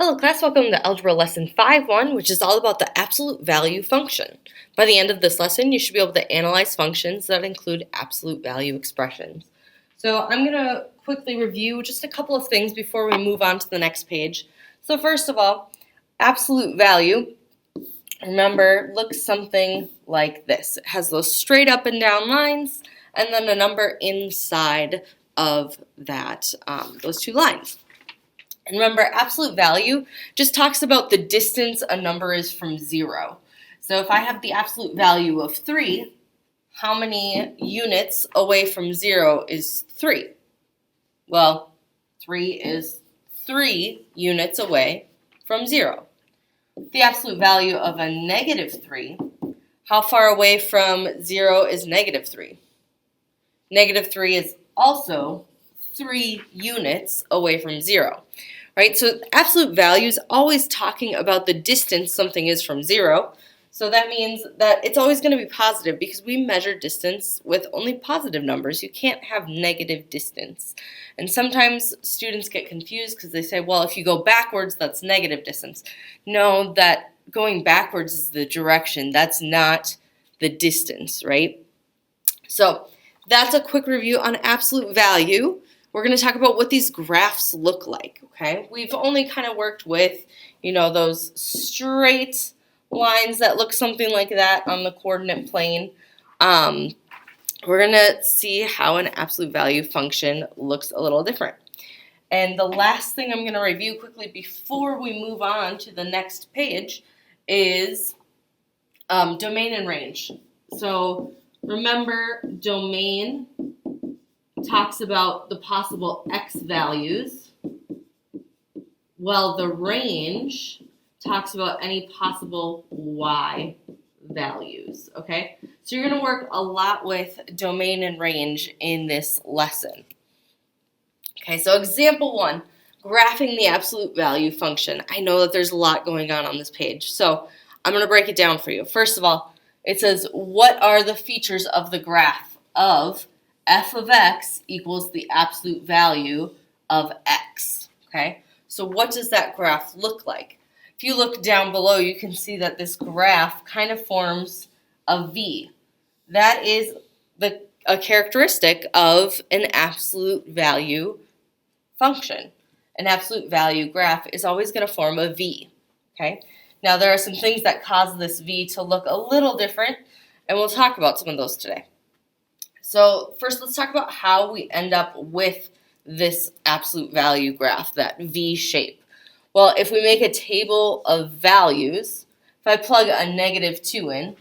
Hello class, welcome to Algebra Lesson 5.1, which is all about the absolute value function. By the end of this lesson, you should be able to analyze functions that include absolute value expressions. So I'm going to quickly review just a couple of things before we move on to the next page. So first of all, absolute value, remember, looks something like this. It has those straight up and down lines, and then a number inside of that, those two lines. And remember, absolute value just talks about the distance a number is from 0. So if I have the absolute value of 3, how many units away from 0 is 3? Well, 3 is 3 units away from 0. The absolute value of a negative 3, how far away from 0 is negative 3? Negative 3 is also 3 units away from 0. Right? So absolute value is always talking about the distance something is from 0. So that means that it's always going to be positive because we measure distance with only positive numbers. You can't have negative distance. And sometimes students get confused because they say, well, if you go backwards, that's negative distance. No, that going backwards is the direction. That's not the distance, right? So that's a quick review on absolute value. We're going to talk about what these graphs look like, okay? We've only kind of worked with, those straight lines that look something like that on the coordinate plane. We're going to see how an absolute value function looks a little different. And the last thing I'm going to review quickly before we move on to the next page is domain and range. So remember, domain talks about the possible x values, while the range talks about any possible y values, okay? So you're going to work a lot with domain and range in this lesson. Okay, so example 1, graphing the absolute value function. I know that there's a lot going on this page, so I'm going to break it down for you. First of all, it says, what are the features of the graph of f of x equals the absolute value of x, okay? So what does that graph look like? If you look down below, you can see that this graph kind of forms a V. That is a characteristic of an absolute value function. An absolute value graph is always going to form a V, okay? Now there are some things that cause this V to look a little different, and we'll talk about some of those today. So first, let's talk about how we end up with this absolute value graph, that V shape. Well, if we make a table of values, if I plug a negative 2 in,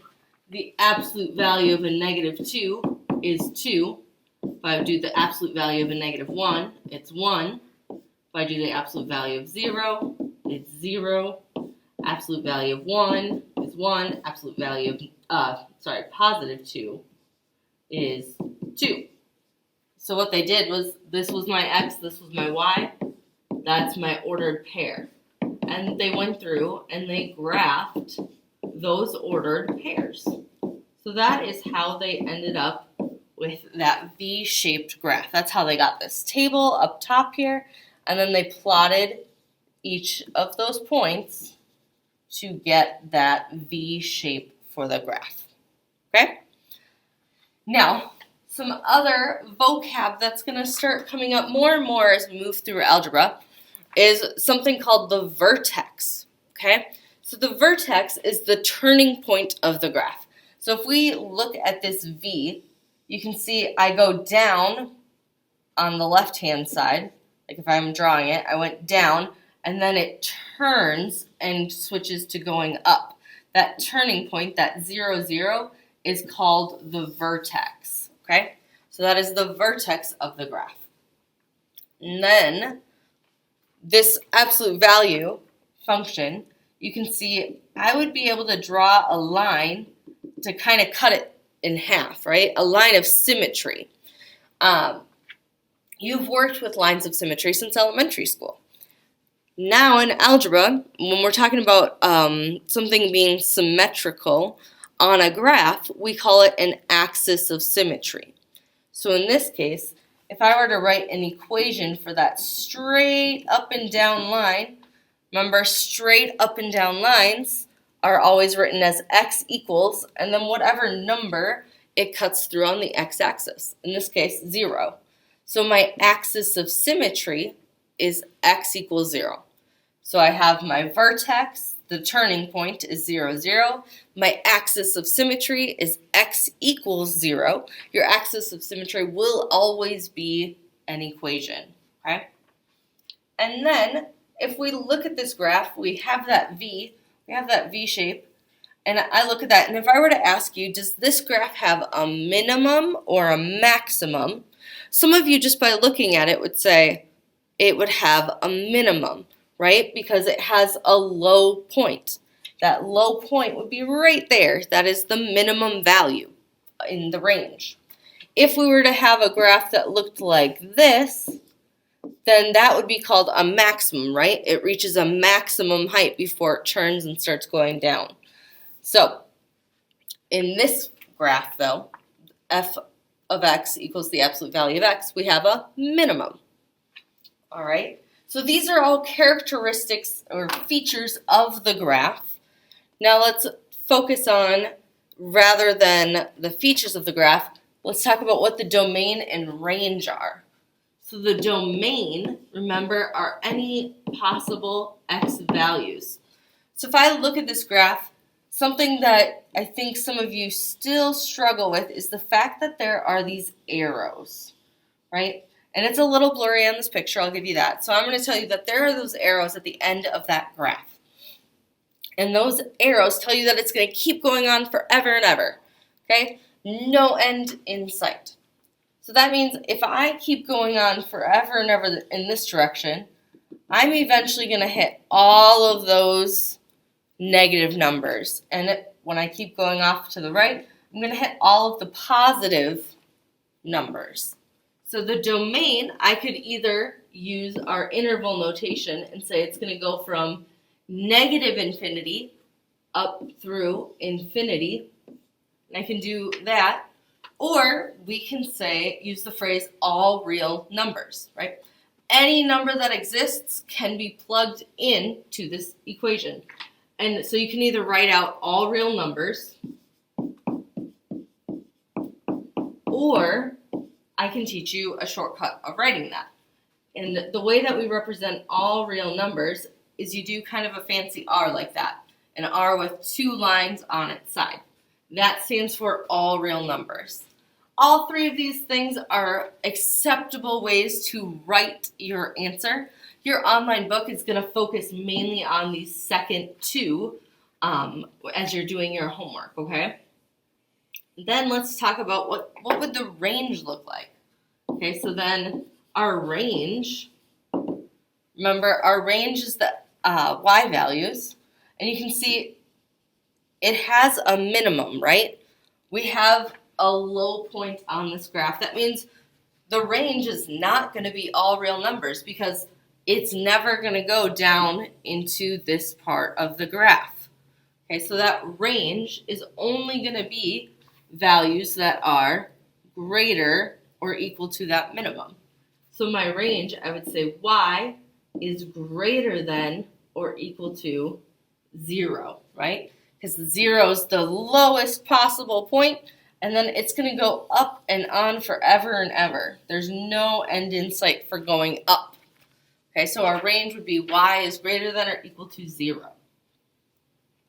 the absolute value of a negative 2 is 2. If I do the absolute value of a negative 1, it's 1. If I do the absolute value of 0, it's 0. Absolute value of 1 is 1. Absolute value of, positive 2 is 2. So what they did was, this was my x, this was my y, that's my ordered pair. And they went through and they graphed those ordered pairs. So that is how they ended up with that V-shaped graph. That's how they got this table up top here, and then they plotted each of those points to get that V shape for the graph. Okay? Now, some other vocab that's going to start coming up more and more as we move through algebra is something called the vertex. Okay? So the vertex is the turning point of the graph. So if we look at this V, you can see I go down on the left-hand side. Like if I'm drawing it, I went down, and then it turns and switches to going up. That turning point, that 0, 0, is called the vertex, okay? So that is the vertex of the graph. And then this absolute value function, you can see I would be able to draw a line to kind of cut it in half, right? A line of symmetry. You've worked with lines of symmetry since elementary school. Now in algebra, when we're talking about something being symmetrical on a graph, we call it an axis of symmetry. So in this case, if I were to write an equation for that straight up and down line, Remember, straight up and down lines are always written as x equals, and then whatever number it cuts through on the x-axis. In this case, 0. So my axis of symmetry is x equals 0. So I have my vertex, the turning point is 0, 0. My axis of symmetry is x equals 0. Your axis of symmetry will always be an equation, okay? And then if we look at this graph, we have that V shape, and I look at that, and if I were to ask you, does this graph have a minimum or a maximum? Some of you, just by looking at it, would say it would have a minimum, right? Because it has a low point. That low point would be right there. That is the minimum value in the range. If we were to have a graph that looked like this, then that would be called a maximum, right? It reaches a maximum height before it turns and starts going down. So, in this graph, though, f of x equals the absolute value of x, we have a minimum. All right? So these are all characteristics or features of the graph. Now let's focus on, rather than the features of the graph, let's talk about what the domain and range are. So the domain, remember, are any possible x values. So if I look at this graph, something that I think some of you still struggle with is the fact that there are these arrows, right? And it's a little blurry on this picture, I'll give you that. So I'm going to tell you that there are those arrows at the end of that graph. And those arrows tell you that it's going to keep going on forever and ever, okay? No end in sight. So that means if I keep going on forever and ever in this direction, I'm eventually going to hit all of those negative numbers. And when I keep going off to the right, I'm going to hit all of the positive numbers. So the domain, I could either use our interval notation and say it's going to go from negative infinity up through infinity. And I can do that. Or we can say, use the phrase all real numbers, right? Any number that exists can be plugged into this equation. And so you can either write out all real numbers, or I can teach you a shortcut of writing that. And the way that we represent all real numbers is you do kind of a fancy R like that, an R with two lines on its side. That stands for all real numbers. All three of these things are acceptable ways to write your answer. Your online book is going to focus mainly on these second two as you're doing your homework, okay? Then let's talk about what would the range look like. Okay, so then our range, remember our range is the y values, and you can see it has a minimum, right? We have a low point on this graph. That means the range is not going to be all real numbers because it's never going to go down into this part of the graph. Okay, so that range is only going to be values that are greater or equal to that minimum. So my range, I would say y is greater than or equal to 0, right? Because 0 is the lowest possible point, and then it's going to go up and on forever and ever. There's no end in sight for going up. Okay, so our range would be y is greater than or equal to 0.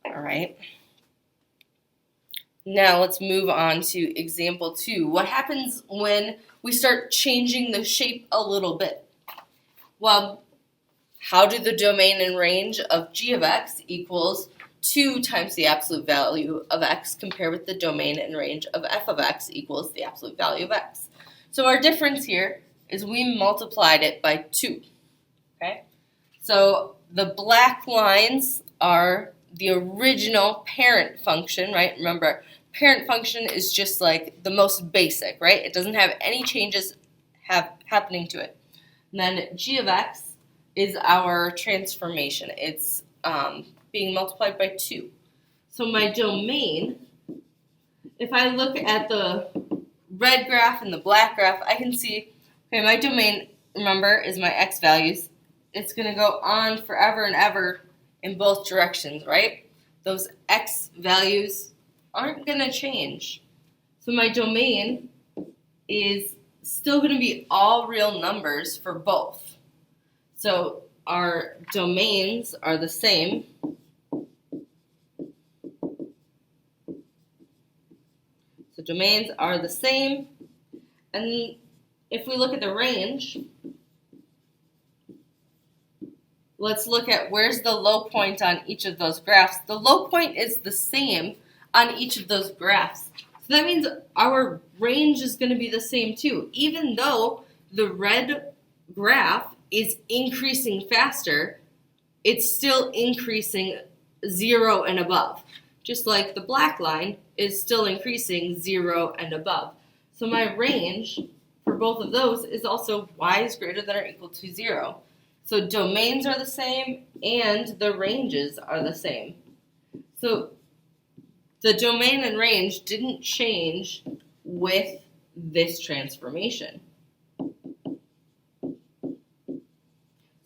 All right. Now let's move on to example 2. What happens when we start changing the shape a little bit? Well, how do the domain and range of g of x equals 2 times the absolute value of x compare with the domain and range of f of x equals the absolute value of x? So our difference here is we multiplied it by 2. Okay? So the black lines are the original parent function, right? Remember, parent function is just like the most basic, right? It doesn't have any changes happening to it. And then g of x is our transformation. It's being multiplied by 2. So my domain, if I look at the red graph and the black graph, I can see, okay, my domain, remember, is my x values. it's going to go on forever and ever in both directions, right? Those x values aren't going to change. So my domain is still going to be all real numbers for both. So our domains are the same. So domains are the same. And if we look at the range, let's look at where's the low point on each of those graphs. The low point is the same on each of those graphs. So that means our range is going to be the same too. Even though the red graph is increasing faster, it's still increasing 0 and above. Just like the black line is still increasing 0 and above. So my range for both of those is also y is greater than or equal to 0. So domains are the same and the ranges are the same. So the domain and range didn't change with this transformation.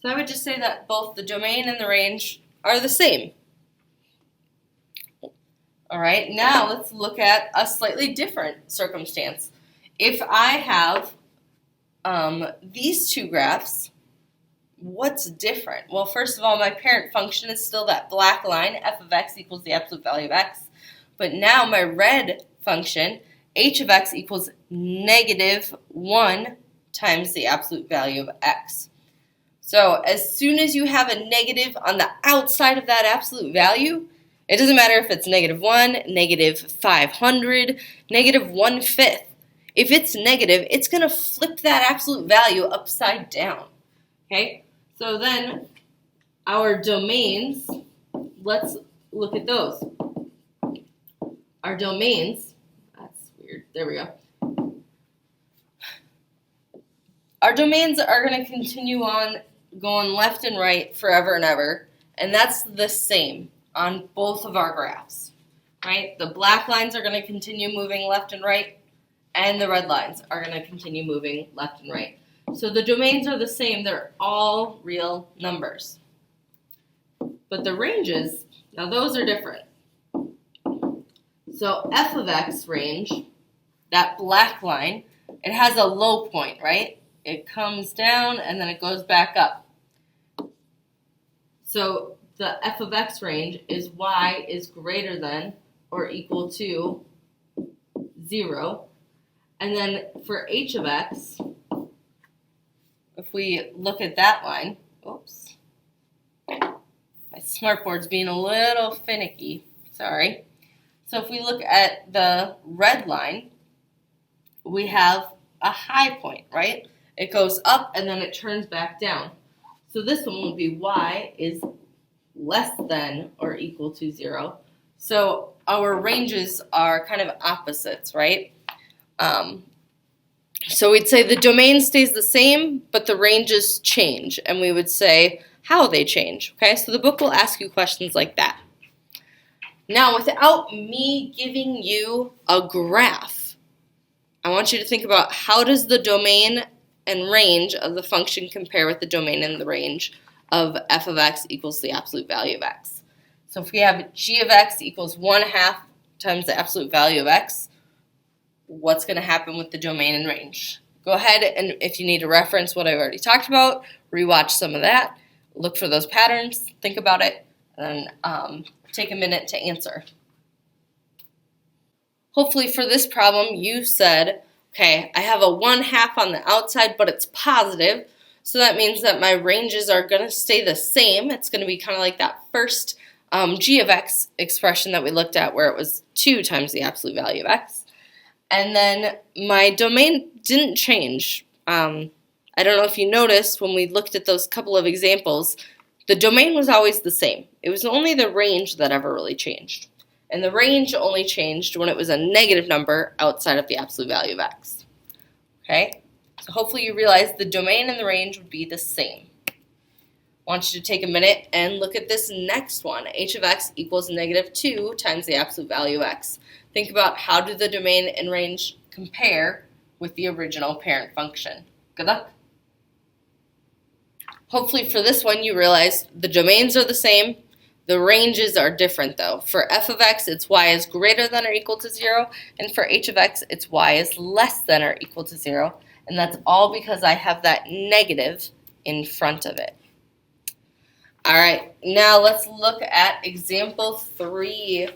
So I would just say that both the domain and the range are the same. All right, now let's look at a slightly different circumstance. If I have these two graphs, what's different? Well, first of all, my parent function is still that black line, f of x equals the absolute value of x. But now my red function, h of x equals -1 times the absolute value of x. So as soon as you have a negative on the outside of that absolute value, it doesn't matter if it's -1, -500, -1/5. If it's negative, it's going to flip that absolute value upside down. Okay? So then our domains, let's look at those. Our domains, that's weird, there we go. Our domains are going to continue on going left and right forever and ever, and that's the same on both of our graphs, right? The black lines are going to continue moving left and right, and the red lines are going to continue moving left and right. So the domains are the same. They're all real numbers. But the ranges, now those are different. So f of x range, that black line, it has a low point, right? It comes down and then it goes back up. So the f of x range is y is greater than or equal to 0. And then for h of x, if we look at that line, oops, my smartboard's being a little finicky, sorry. So if we look at the red line, we have a high point, right? It goes up and then it turns back down. So this one would be y is less than or equal to 0. So our ranges are kind of opposites, right? So we'd say the domain stays the same, but the ranges change, and we would say how they change, okay? So the book will ask you questions like that. Now, without me giving you a graph, I want you to think about how does the domain and range of the function compare with the domain and the range of f of x equals the absolute value of x. So if we have g of x equals 1/2 times the absolute value of x, what's going to happen with the domain and range? Go ahead and if you need to reference what I've already talked about, rewatch some of that, look for those patterns, think about it, and take a minute to answer. Hopefully for this problem you said, okay, I have a 1/2 on the outside, but it's positive, so that means that my ranges are going to stay the same. It's going to be kind of like that first g of x expression that we looked at where it was 2 times the absolute value of x. And then my domain didn't change. I don't know if you noticed when we looked at those couple of examples, the domain was always the same. It was only the range that ever really changed. And the range only changed when it was a negative number outside of the absolute value of x. Okay? So hopefully you realize the domain and the range would be the same. I want you to take a minute and look at this next one. H of x equals -2 times the absolute value of x. Think about how do the domain and range compare with the original parent function. Good luck. Hopefully for this one you realize the domains are the same. The ranges are different though. For f of x, it's y is greater than or equal to 0, and for h of x, it's y is less than or equal to 0, and that's all because I have that negative in front of it. All right, now let's look at example 3.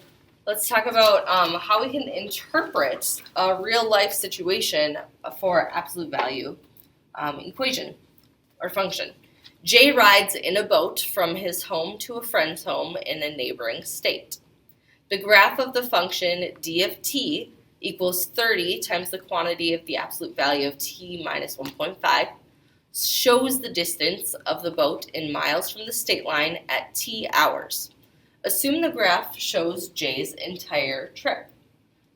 Let's talk about how we can interpret a real-life situation for absolute value equation or function. Jay rides in a boat from his home to a friend's home in a neighboring state. The graph of the function d of t equals 30 times the quantity of the absolute value of t minus 1.5 shows the distance of the boat in miles from the state line at t hours. Assume the graph shows Jay's entire trip.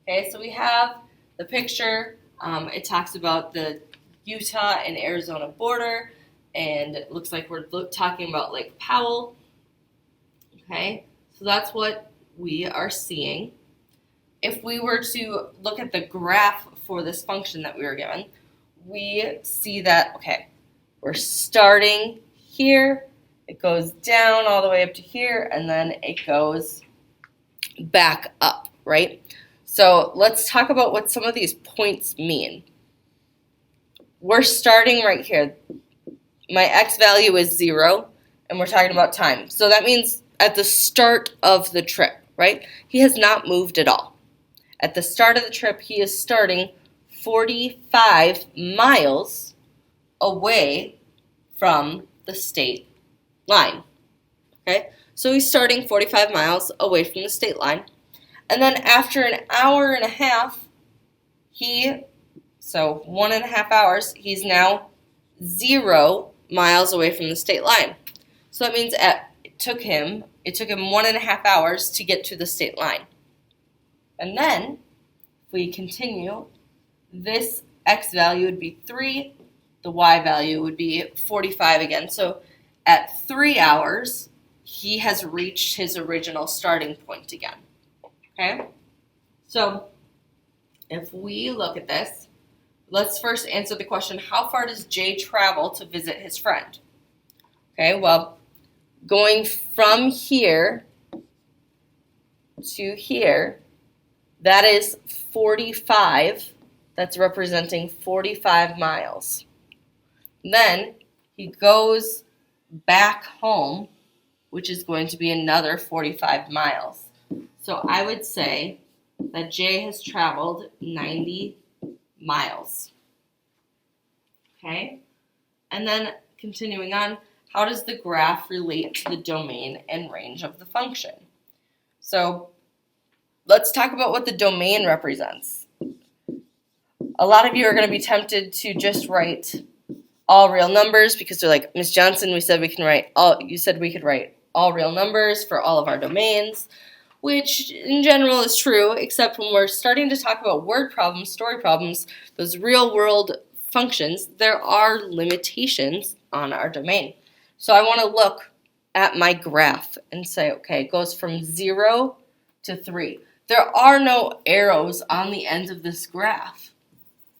Okay, so we have the picture. It talks about the Utah and Arizona border, and it looks like we're talking about Lake Powell. Okay, so that's what we are seeing. If we were to look at the graph for this function that we were given, we see that, okay, we're starting here, it goes down all the way up to here, and then it goes back up, right? So let's talk about what some of these points mean. We're starting right here. My x value is 0, and we're talking about time. So that means at the start of the trip, right? He has not moved at all. At the start of the trip, he is starting 45 miles away from the state line. Okay? So he's starting 45 miles away from the state line. And then after an hour and a half, so 1.5 hours, he's now 0 miles away from the state line. So that means it took him 1.5 hours to get to the state line. And then, if we continue, this x value would be 3, the y value would be 45 again. So at 3 hours, he has reached his original starting point again. Okay? So if we look at this, let's first answer the question, how far does Jay travel to visit his friend? Okay, well, going from here to here, that is 45. That's representing 45 miles. Then he goes back home, which is going to be another 45 miles. So I would say that Jay has traveled 90 miles. Okay? And then continuing on, how does the graph relate to the domain and range of the function? So let's talk about what the domain represents. A lot of you are going to be tempted to just write all real numbers because they're like, Ms. Johnson, you said we could write all real numbers for all of our domains, which in general is true, except when we're starting to talk about word problems, story problems, those real world functions, there are limitations on our domain. So I want to look at my graph and say, okay, it goes from 0 to 3. There are no arrows on the end of this graph.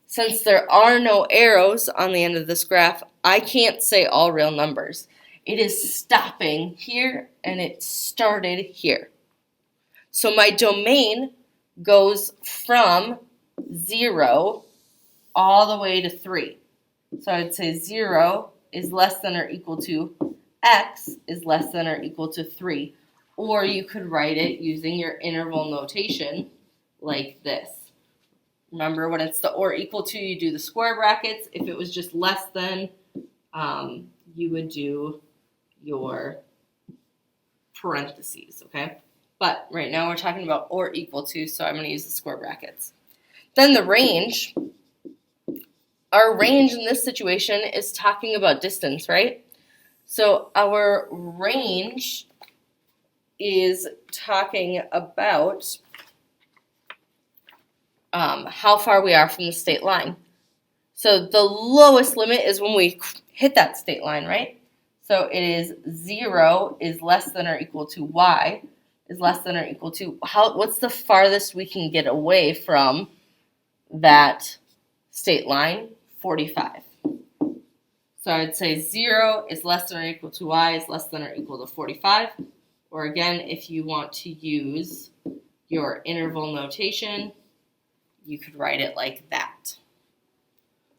Since there are no arrows on the end of this graph, I can't say all real numbers. It is stopping here and it started here. So my domain goes from 0 all the way to 3. So I'd say 0 is less than or equal to x is less than or equal to 3. Or you could write it using your interval notation like this. Remember, when it's the or equal to, you do the square brackets. If it was just less than, you would do your parentheses, okay? But right now we're talking about or equal to, so I'm going to use the square brackets. Then the range. Our range in this situation is talking about distance, right? So our range is talking about how far we are from the state line. So the lowest limit is when we hit that state line, right? So it is 0 is less than or equal to y is less than or equal to, what's the farthest we can get away from that state line? 45. So I'd say 0 is less than or equal to y is less than or equal to 45. Or again, if you want to use your interval notation, you could write it like that.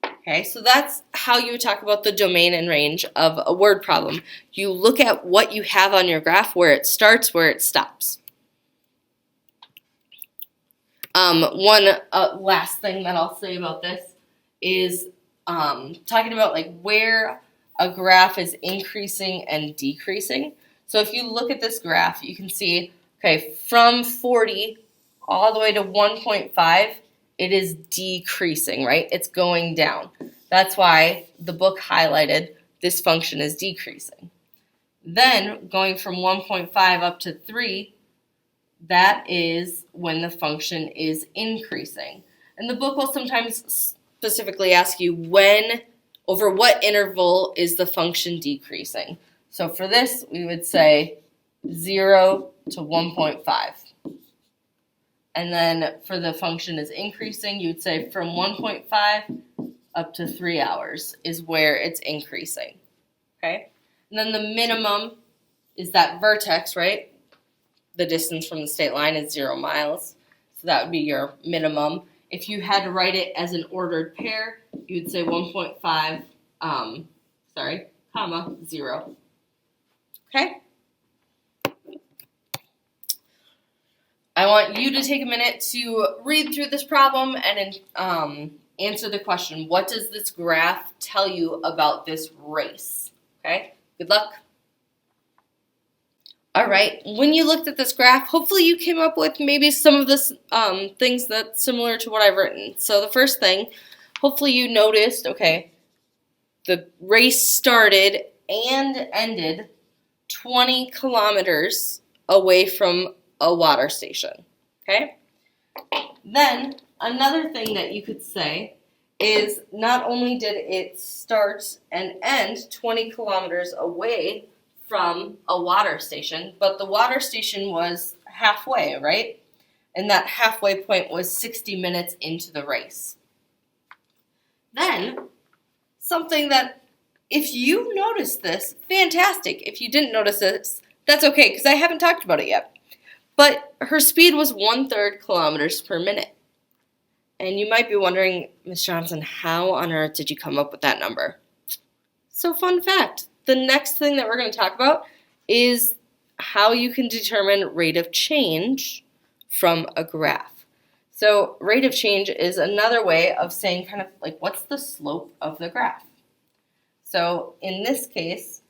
Okay, so that's how you would talk about the domain and range of a word problem. You look at what you have on your graph, where it starts, where it stops. One last thing that I'll say about this is talking about like where a graph is increasing and decreasing. So if you look at this graph, you can see, okay, from 40 all the way to 1.5, it is decreasing, right? It's going down. That's why the book highlighted this function is decreasing. Then going from 1.5 up to 3, that is when the function is increasing. And the book will sometimes specifically ask you when, over what interval is the function decreasing. So for this, we would say 0 to 1.5. And then for the function is increasing, you would say from 1.5 up to 3 hours is where it's increasing. Okay? And then the minimum is that vertex, right? The distance from the state line is 0 miles. So that would be your minimum. If you had to write it as an ordered pair, you would say 1.5, comma, 0. Okay? I want you to take a minute to read through this problem and answer the question, what does this graph tell you about this race? Okay? Good luck. All right, when you looked at this graph, hopefully you came up with maybe some of the things that's similar to what I've written. So the first thing, hopefully you noticed, okay, the race started and ended 20 kilometers away from a water station, okay? Then another thing that you could say is not only did it start and end 20 kilometers away from a water station, but the water station was halfway, right? And that halfway point was 60 minutes into the race. Then, something that, if you noticed this, fantastic. If you didn't notice this, that's okay, because I haven't talked about it yet. But her speed was 1/3 kilometers per minute. And you might be wondering, Ms. Johnson, how on earth did you come up with that number? So fun fact. The next thing that we're going to talk about is how you can determine rate of change from a graph. So rate of change is another way of saying kind of like what's the slope of the graph. So in this case,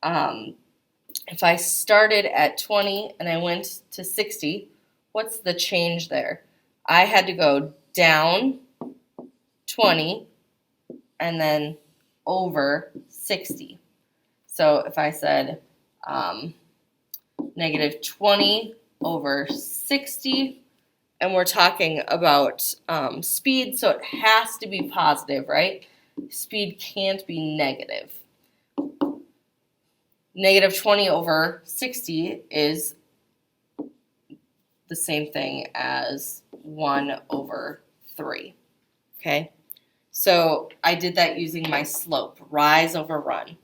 if I started at 20 and I went to 60, what's the change there? I had to go down 20 and then over 60. So if I said negative 20 over 60, and we're talking about speed, so it has to be positive, right? Speed can't be negative. Negative 20 over 60 is the same thing as 1 over 3, okay? So I did that using my slope, rise over run.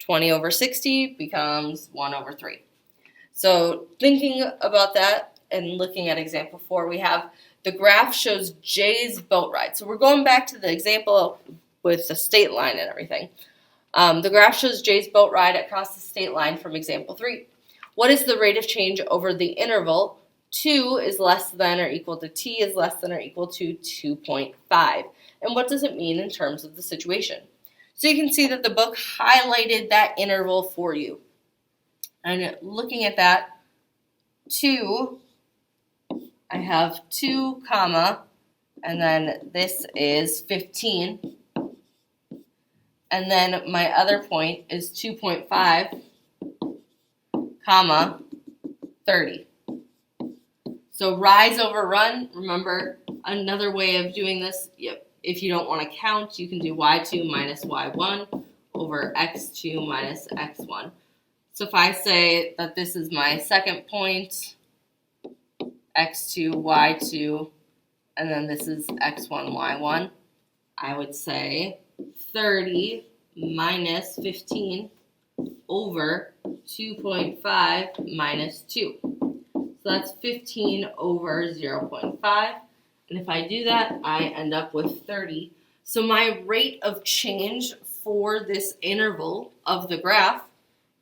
20 over 60 becomes 1 over 3. So thinking about that and looking at example 4, we have the graph shows Jay's boat ride. So we're going back to the example with the state line and everything. The graph shows Jay's boat ride across the state line from example 3. What is the rate of change over the interval 2 is less than or equal to t is less than or equal to 2.5? And what does it mean in terms of the situation? So you can see that the book highlighted that interval for you. And looking at that, 2, I have 2, comma, and then this is 15. And then my other point is 2.5, comma, 30. So rise over run, remember, another way of doing this, if you don't want to count, you can do y2 minus y1 over x2 minus x1. So if I say that this is my second point, x2, y2, and then this is x1, y1, I would say 30 minus 15 over 2.5 minus 2. So that's 15 over 0.5. And if I do that, I end up with 30. So my rate of change for this interval of the graph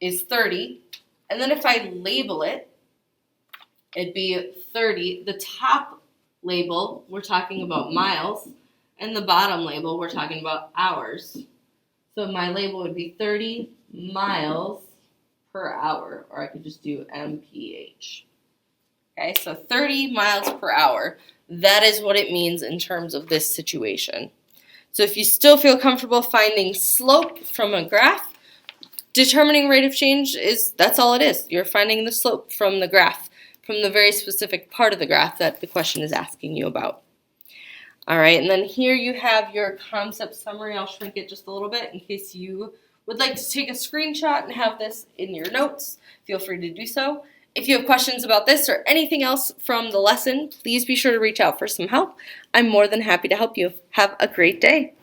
is 30. And then if I label it, it'd be 30. The top label, we're talking about miles. And the bottom label, we're talking about hours. So my label would be 30 miles per hour, or I could just do MPH. Okay, so 30 miles per hour. That is what it means in terms of this situation. So if you still feel comfortable finding slope from a graph, determining rate of change that's all it is. You're finding the slope from the graph, from the very specific part of the graph that the question is asking you about. All right, and then here you have your concept summary. I'll shrink it just a little bit in case you would like to take a screenshot and have this in your notes. Feel free to do so. If you have questions about this or anything else from the lesson, please be sure to reach out for some help. I'm more than happy to help you. Have a great day.